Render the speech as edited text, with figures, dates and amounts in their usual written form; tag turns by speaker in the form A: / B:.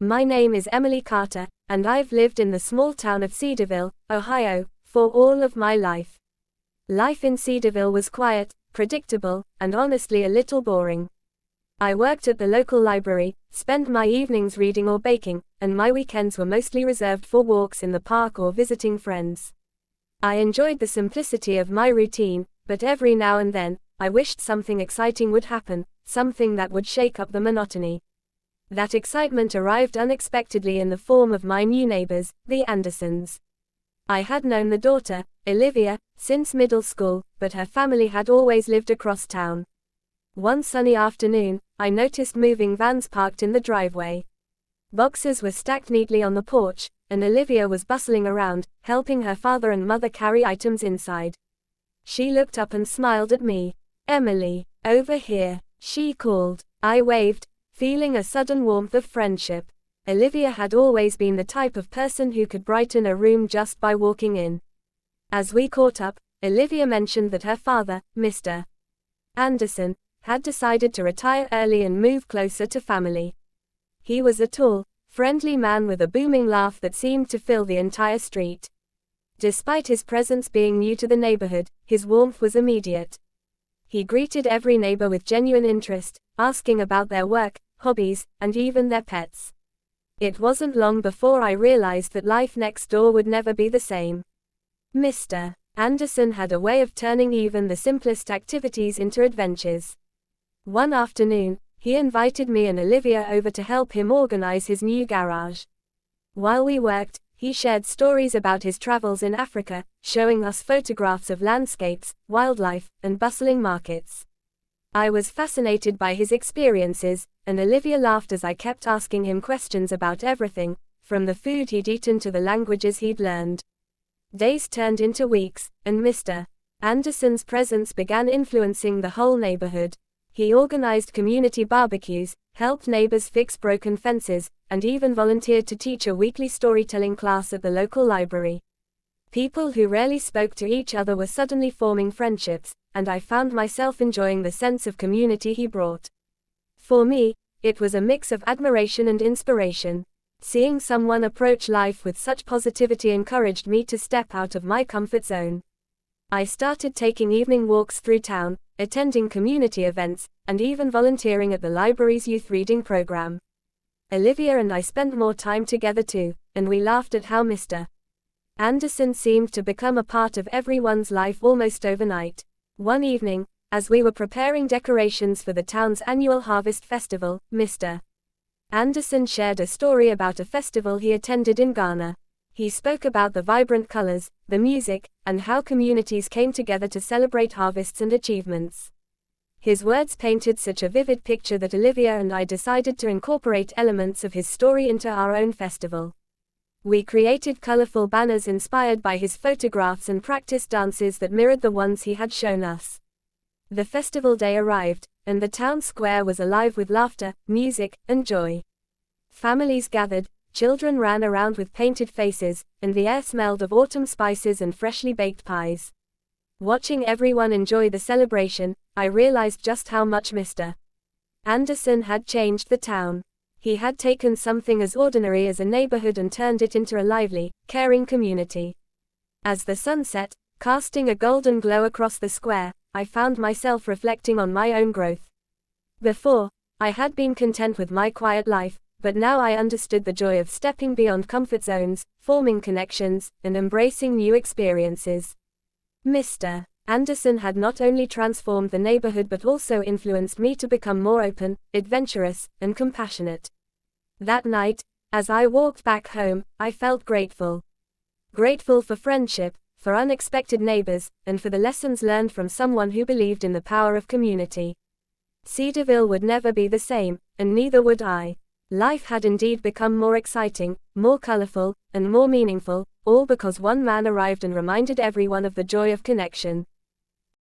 A: My name is Emily Carter, and I've lived in the small town of Cedarville, Ohio, for all of my life. Life in Cedarville was quiet, predictable, and honestly a little boring. I worked at the local library, spent my evenings reading or baking, and my weekends were mostly reserved for walks in the park or visiting friends. I enjoyed the simplicity of my routine, but every now and then, I wished something exciting would happen, something that would shake up the monotony. That excitement arrived unexpectedly in the form of my new neighbors, the Andersons. I had known the daughter, Olivia, since middle school, but her family had always lived across town. One sunny afternoon, I noticed moving vans parked in the driveway. Boxes were stacked neatly on the porch, and Olivia was bustling around, helping her father and mother carry items inside. She looked up and smiled at me. "Emily, over here," she called. I waved, feeling a sudden warmth of friendship. Olivia had always been the type of person who could brighten a room just by walking in. As we caught up, Olivia mentioned that her father, Mr. Anderson, had decided to retire early and move closer to family. He was a tall, friendly man with a booming laugh that seemed to fill the entire street. Despite his presence being new to the neighborhood, his warmth was immediate. He greeted every neighbor with genuine interest, asking about their work, hobbies, and even their pets. It wasn't long before I realized that life next door would never be the same. Mr. Anderson had a way of turning even the simplest activities into adventures. One afternoon, he invited me and Olivia over to help him organize his new garage. While we worked, he shared stories about his travels in Africa, showing us photographs of landscapes, wildlife, and bustling markets. I was fascinated by his experiences, and Olivia laughed as I kept asking him questions about everything, from the food he'd eaten to the languages he'd learned. Days turned into weeks, and Mr. Anderson's presence began influencing the whole neighborhood. He organized community barbecues, helped neighbors fix broken fences, and even volunteered to teach a weekly storytelling class at the local library. People who rarely spoke to each other were suddenly forming friendships, and I found myself enjoying the sense of community he brought. For me, it was a mix of admiration and inspiration. Seeing someone approach life with such positivity encouraged me to step out of my comfort zone. I started taking evening walks through town, attending community events, and even volunteering at the library's youth reading program. Olivia and I spent more time together too, and we laughed at how Mr. Anderson seemed to become a part of everyone's life almost overnight. One evening, as we were preparing decorations for the town's annual Harvest Festival, Mr. Anderson shared a story about a festival he attended in Ghana. He spoke about the vibrant colors, the music, and how communities came together to celebrate harvests and achievements. His words painted such a vivid picture that Olivia and I decided to incorporate elements of his story into our own festival. We created colorful banners inspired by his photographs and practiced dances that mirrored the ones he had shown us. The festival day arrived, and the town square was alive with laughter, music, and joy. Families gathered, children ran around with painted faces, and the air smelled of autumn spices and freshly baked pies. Watching everyone enjoy the celebration, I realized just how much Mr. Anderson had changed the town. He had taken something as ordinary as a neighborhood and turned it into a lively, caring community. As the sun set, casting a golden glow across the square, I found myself reflecting on my own growth. Before, I had been content with my quiet life, but now I understood the joy of stepping beyond comfort zones, forming connections, and embracing new experiences. Mr. Anderson had not only transformed the neighborhood but also influenced me to become more open, adventurous, and compassionate. That night, as I walked back home, I felt grateful. Grateful for friendship, for unexpected neighbors, and for the lessons learned from someone who believed in the power of community. Cedarville would never be the same, and neither would I. Life had indeed become more exciting, more colorful, and more meaningful, all because one man arrived and reminded everyone of the joy of connection.